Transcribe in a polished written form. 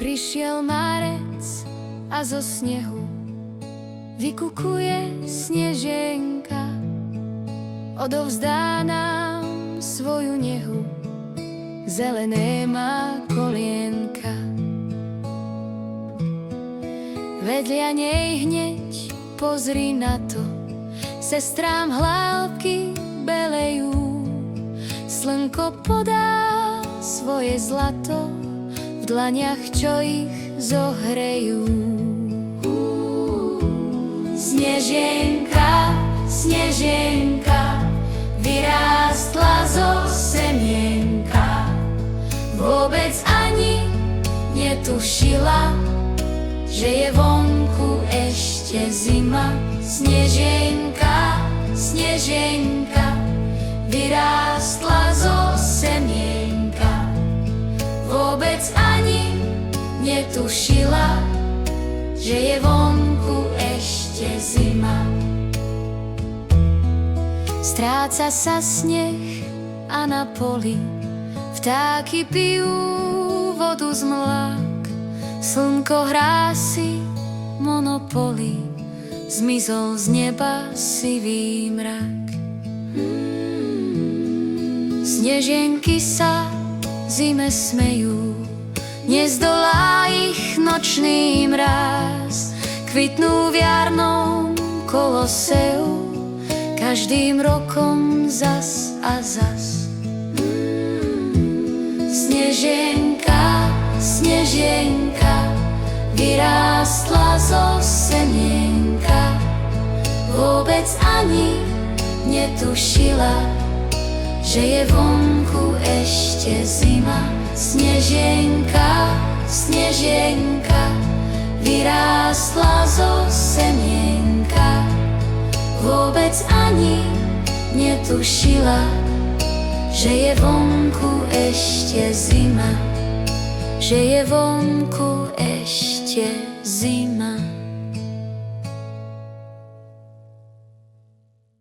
Prišiel marec a zo snehu vykukuje snežienka, odovzdá nám svoju nehu, zelené má kolienka. Vedľa nej hneď pozri na to, sestrám hĺbky belejú, slnko podá svoje zlato v dlaniach, čo ich zohrejú. Snežienka, snežienka, vyrástla zo semienka, vôbec ani netušila, že je vonku ešte zima. Snežienka, snežienka, vyrástla zo semienka, vôbec ani netušila, že je vonku ešte zima. Stráca sa sneh a na poli vtáky pijú vodu z mlák. Slnko hrá si monopoly, zmizol z neba sivý mrak. Snežienky sa zime smejú, nezdolá ich nočný mráz. Kvitnú v jarnom koloseu, každým rokom zas a zas. Snežienka, snežienka, vyrástla zo semienka, vôbec ani netušila, že je vonku ešte zima. Snežienka, snežienka, vyrástla zo semienka, vôbec ani netušila, že je vonku ešte zima, že je vonku ešte zima.